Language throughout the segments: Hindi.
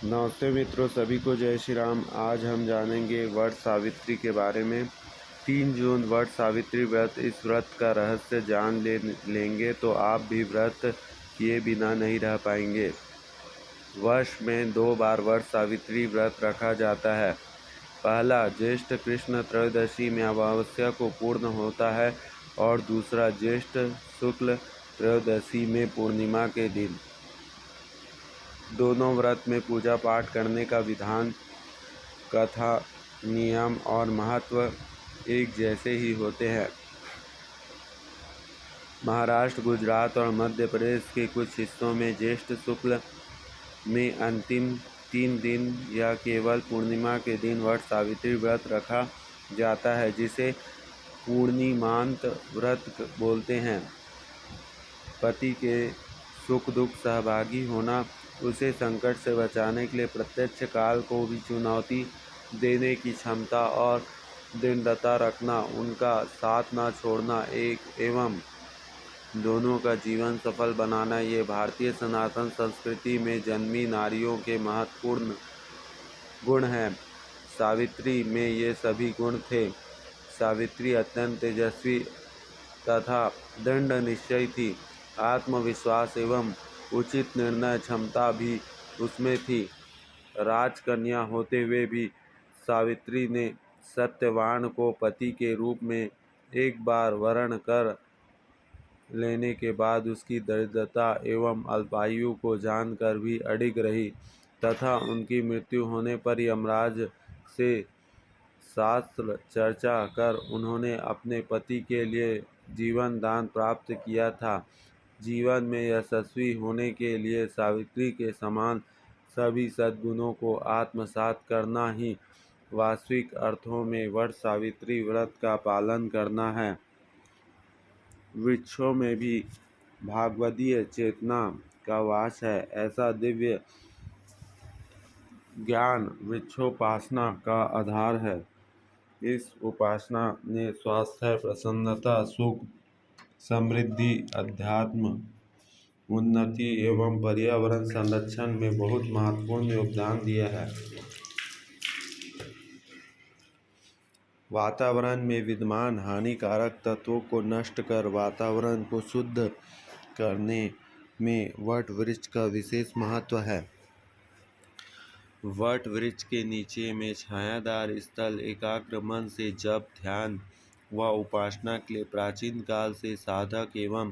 नमस्ते मित्रों, सभी को जय श्री राम। आज हम जानेंगे वट सावित्री के बारे में। 3 जून वट सावित्री व्रत। इस व्रत का रहस्य जान लेंगे तो आप भी व्रत किए बिना नहीं रह पाएंगे। वर्ष में 2 बार वट सावित्री व्रत रखा जाता है। पहला ज्येष्ठ कृष्ण त्रयोदशी में अमावस्या को पूर्ण होता है और दूसरा ज्येष्ठ शुक्ल त्रयोदशी में पूर्णिमा के दिन। दोनों व्रत में पूजा पाठ करने का विधान, कथा, नियम और महत्व एक जैसे ही होते हैं। महाराष्ट्र, गुजरात और मध्य प्रदेश के कुछ हिस्सों में ज्येष्ठ शुक्ल में अंतिम 3 दिन या केवल पूर्णिमा के दिन वट सावित्री व्रत रखा जाता है, जिसे पूर्णिमांत व्रत बोलते हैं। पति के सुख दुख सहभागी होना, उसे संकट से बचाने के लिए प्रत्यक्ष काल को भी चुनौती देने की क्षमता और दृढ़ता रखना, उनका साथ न छोड़ना एवं दोनों का जीवन सफल बनाना, ये भारतीय सनातन संस्कृति में जन्मी नारियों के महत्वपूर्ण गुण हैं। सावित्री में ये सभी गुण थे। सावित्री अत्यंत तेजस्वी तथा दृढ़ निश्चयी थी। आत्मविश्वास एवं उचित निर्णय क्षमता भी उसमें थी। राजकन्या होते हुए भी सावित्री ने सत्यवान को पति के रूप में एक बार वरण कर लेने के बाद उसकी दरिद्रता एवं अल्पायु को जानकर भी अडिग रही तथा उनकी मृत्यु होने पर यमराज से शास्त्र चर्चा कर उन्होंने अपने पति के लिए जीवन दान प्राप्त किया था। जीवन में यशस्वी होने के लिए सावित्री के समान सभी सद्गुणों को आत्मसात करना ही वास्तविक अर्थों में वट सावित्री व्रत का पालन करना है। वृक्षों में भी भागवदीय चेतना का वास है। ऐसा दिव्य ज्ञान वृक्षोपासना का आधार है। इस उपासना ने स्वास्थ्य, प्रसन्नता, सुख, समृद्धि, अध्यात्म उन्नति एवं पर्यावरण संरक्षण में बहुत महत्वपूर्ण योगदान दिया है। वातावरण में विद्यमान हानिकारक तत्वों को नष्ट कर वातावरण को शुद्ध करने में वट वृक्ष का विशेष महत्व है। वट वृक्ष के नीचे में छायादार स्थल एकाग्र मन से जप, ध्यान व उपासना के लिए प्राचीन काल से साधक एवं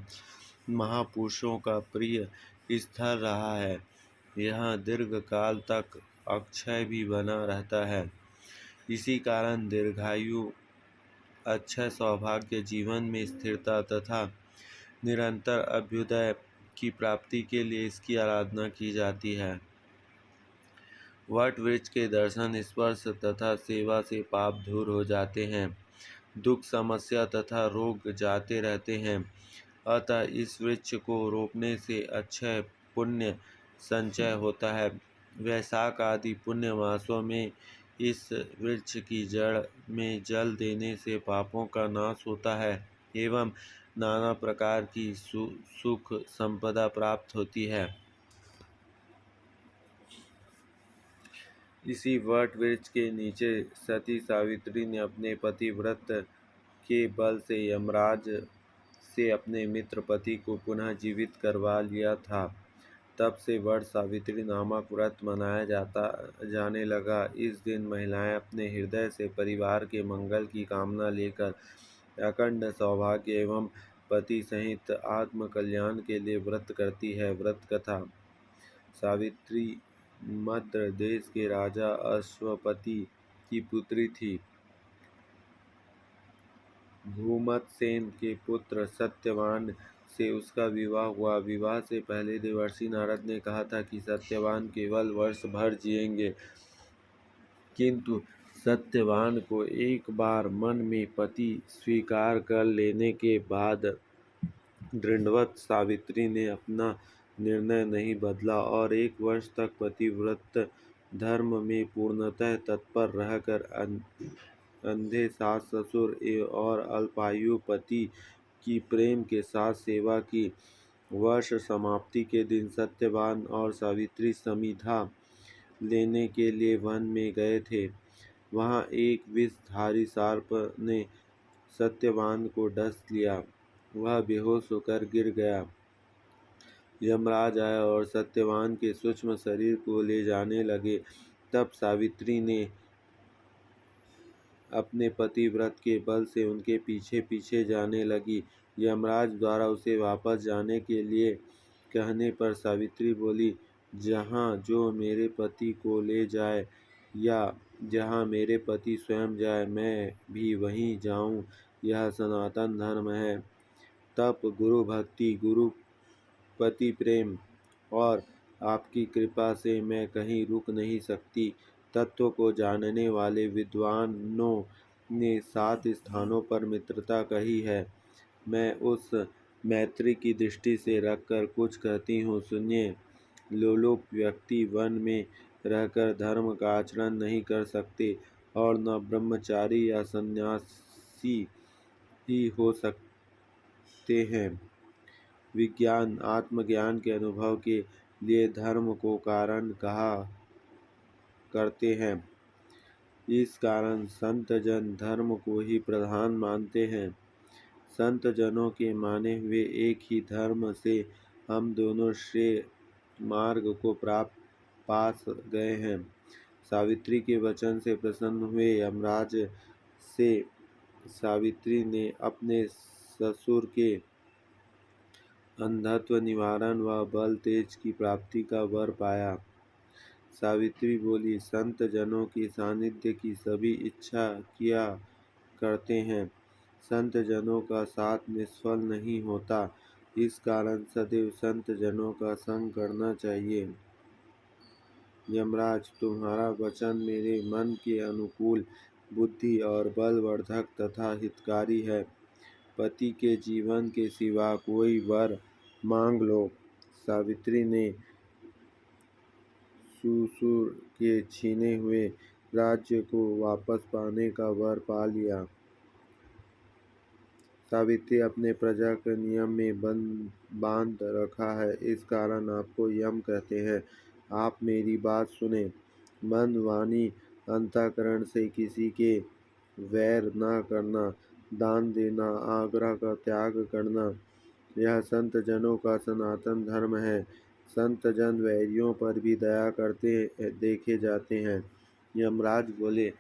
महापुरुषों का प्रिय स्थल रहा है। यहाँ दीर्घ काल तक अक्षय भी बना रहता है। इसी कारण दीर्घायु, अक्षय सौभाग्य, जीवन में स्थिरता तथा निरंतर अभ्युदय की प्राप्ति के लिए इसकी आराधना की जाती है। वट वृक्ष के दर्शन, स्पर्श तथा सेवा से पाप दूर हो जाते हैं। दुख, समस्या तथा रोग जाते रहते हैं। अतः इस वृक्ष को रोपने से अक्षय पुण्य संचय होता है। वैशाख आदि पुण्य मासों में इस वृक्ष की जड़ में जल देने से पापों का नाश होता है एवं नाना प्रकार की सुख संपदा प्राप्त होती है। इसी वट वृक्ष के नीचे सती सावित्री ने अपने पति व्रत के बल से यमराज से अपने मित्र पति को पुनः जीवित करवा लिया था। तब से वट सावित्री नामक व्रत मनाया जाने लगा। इस दिन महिलाएं अपने हृदय से परिवार के मंगल की कामना लेकर अखंड सौभाग्य एवं पति सहित आत्म कल्याण के लिए व्रत करती है। व्रत कथा। सावित्री मद्र देश के राजा अश्वपति की पुत्री थी। भूमतसेन के पुत्र सत्यवान से उसका विवाह हुआ। विवाह से पहले देवर्षि नारद ने कहा था कि सत्यवान केवल वर्ष भर जिएंगे, किंतु सत्यवान को एक बार मन में पति स्वीकार कर लेने के बाद दृढ़वत सावित्री ने अपना निर्णय नहीं बदला और 1 वर्ष तक पतिव्रत धर्म में पूर्णतः तत्पर रहकर अंधे सास ससुर और अल्पायु पति की प्रेम के साथ सेवा की। वर्ष समाप्ति के दिन सत्यवान और सावित्री समिधा लेने के लिए वन में गए थे। वहाँ एक विषधारी सर्प ने सत्यवान को डस लिया। वह बेहोश होकर गिर गया। यमराज आए और सत्यवान के सूक्ष्म शरीर को ले जाने लगे। तब सावित्री ने अपने पतिव्रत के बल से उनके पीछे पीछे जाने लगी। यमराज द्वारा उसे वापस जाने के लिए कहने पर सावित्री बोली, जहाँ जो मेरे पति को ले जाए या जहाँ मेरे पति स्वयं जाए, मैं भी वहीं जाऊं। यह सनातन धर्म है। तप, गुरु भक्ति, गुरु पति प्रेम और आपकी कृपा से मैं कहीं रुक नहीं सकती। तत्व को जानने वाले विद्वानों ने 7 स्थानों पर मित्रता कही है। मैं उस मैत्री की दृष्टि से रखकर कुछ कहती हूँ, सुनिए। लोलुप व्यक्ति वन में रहकर धर्म का आचरण नहीं कर सकते और न ब्रह्मचारी या सन्यासी ही हो सकते हैं। विज्ञान आत्मज्ञान के अनुभव के लिए धर्म को कारण कहा करते हैं। इस कारण संत जन धर्म को ही प्रधान मानते हैं। संत जनों के माने हुए एक ही धर्म से हम दोनों श्रेय मार्ग को पा गए हैं। सावित्री के वचन से प्रसन्न हुए यमराज से सावित्री ने अपने ससुर के अंधत्व निवारण व बल तेज की प्राप्ति का वर पाया। सावित्री बोली, संत जनों के सानिध्य की सभी इच्छा किया करते हैं। संत जनों का साथ निष्फल नहीं होता। इस कारण सदैव संत जनों का संग करना चाहिए। यमराज, तुम्हारा वचन मेरे मन के अनुकूल, बुद्धि और बलवर्धक तथा हितकारी है। पति के जीवन के सिवा कोई वर मांग लो। सावित्री ने ससुर के छीने हुए राज्य को वापस पाने का वर पा लिया। सावित्री अपने प्रजा के नियम में बांध रखा है, इस कारण आपको यम कहते हैं। आप मेरी बात सुने। मन, वाणी, अंतःकरण से किसी के वैर न करना, दान देना, आग्रह का त्याग करना, यह संत जनों का सनातन धर्म है। संत जन वैरियों पर भी दया करते देखे जाते हैं। यमराज बोले,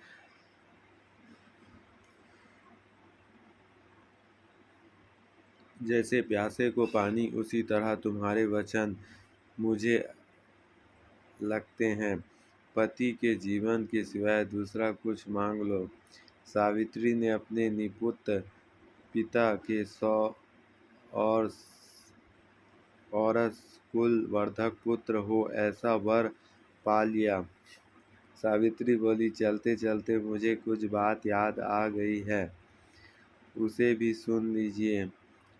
जैसे प्यासे को पानी, उसी तरह तुम्हारे वचन मुझे लगते हैं। पति के जीवन के सिवाय दूसरा कुछ मांग लो। सावित्री ने अपने निपुत पिता के 100 और औरस कुल वर्धक पुत्र हो ऐसा वर पा लिया। सावित्री बोली, चलते चलते मुझे कुछ बात याद आ गई है, उसे भी सुन लीजिए।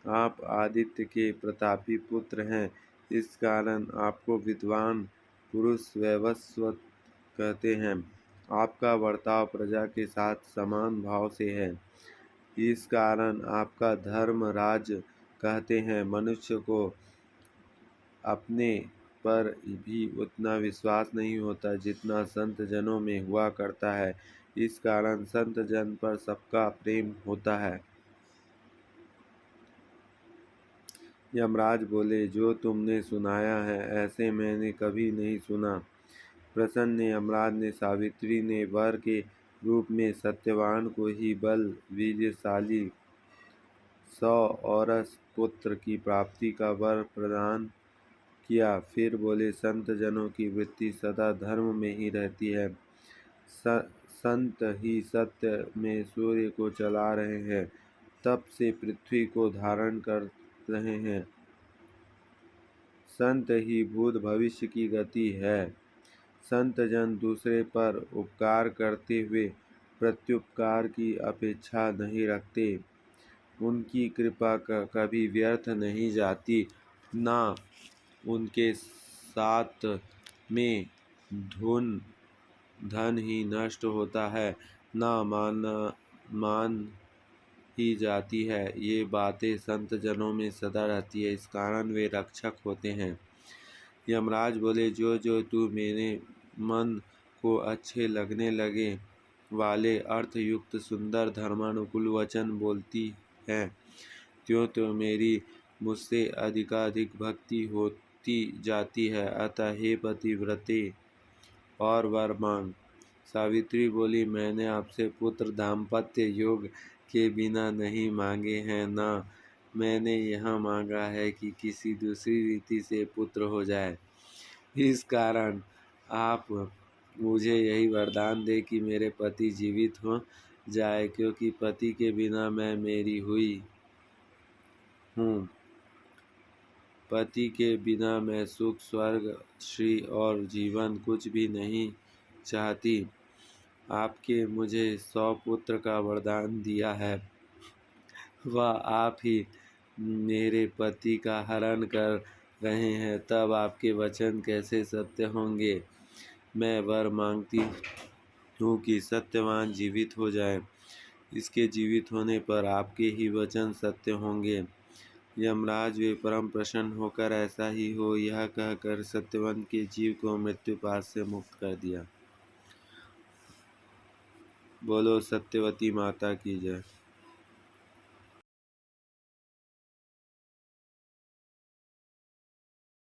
आप आदित्य के प्रतापी पुत्र हैं, इस कारण आपको विद्वान पुरुष वैवस्वत कहते हैं। आपका बर्ताव प्रजा के साथ समान भाव से है, इस कारण आपका धर्म राज कहते हैं। मनुष्य को अपने पर भी उतना विश्वास नहीं होता जितना संत जनों में हुआ करता है, इस कारण संत जन पर सबका प्रेम होता है। यमराज बोले, जो तुमने सुनाया है ऐसे मैंने कभी नहीं सुना। प्रसन्न यमराज ने सावित्री ने वर के रूप में सत्यवान को ही बल वीर्यशाली 100 औरस पुत्र की प्राप्ति का वर प्रदान किया। फिर बोले, संत जनों की वृत्ति सदा धर्म में ही रहती है। संत ही सत्य में सूर्य को चला रहे हैं, तप से पृथ्वी को धारण कर रहे हैं। संत ही भूत भविष्य की गति है। संत जन दूसरे पर उपकार करते हुए प्रत्युपकार की अपेक्षा नहीं रखते। उनकी कृपा कभी व्यर्थ नहीं जाती, ना उनके साथ में धन ही नष्ट होता है, ना मान ही जाती है। ये बातें संत जनों में सदा रहती है, इस कारण वे रक्षक होते हैं। यमराज बोले, जो जो तू मन को अच्छे लगने लगे वाले अर्थयुक्त सुंदर धर्मानुकूल वचन बोलती है, त्यों त्यों मेरी मुझसे अधिकाधिक भक्ति होती जाती है। अतः हे पतिव्रते और वर मांग। सावित्री बोली, मैंने आपसे पुत्र दाम्पत्य योग के बिना नहीं मांगे हैं, न मैंने यह मांगा है कि किसी दूसरी रीति से पुत्र हो जाए। इस कारण आप मुझे यही वरदान दे कि मेरे पति जीवित हो जाए, क्योंकि पति के बिना मैं मेरी हुई हूँ। पति के बिना मैं सुख, स्वर्ग, श्री और जीवन कुछ भी नहीं चाहती। आपके मुझे 100 पुत्र का वरदान दिया है, वह आप ही मेरे पति का हरण कर रहे हैं, तब आपके वचन कैसे सत्य होंगे। मैं वर मांगती हूँ कि सत्यवान जीवित हो जाए। इसके जीवित होने पर आपके ही वचन सत्य होंगे। यमराज वे परम प्रसन्न होकर ऐसा ही हो यह कहकर सत्यवान के जीव को मृत्युपाश से मुक्त कर दिया। बोलो सत्यवती माता की जय।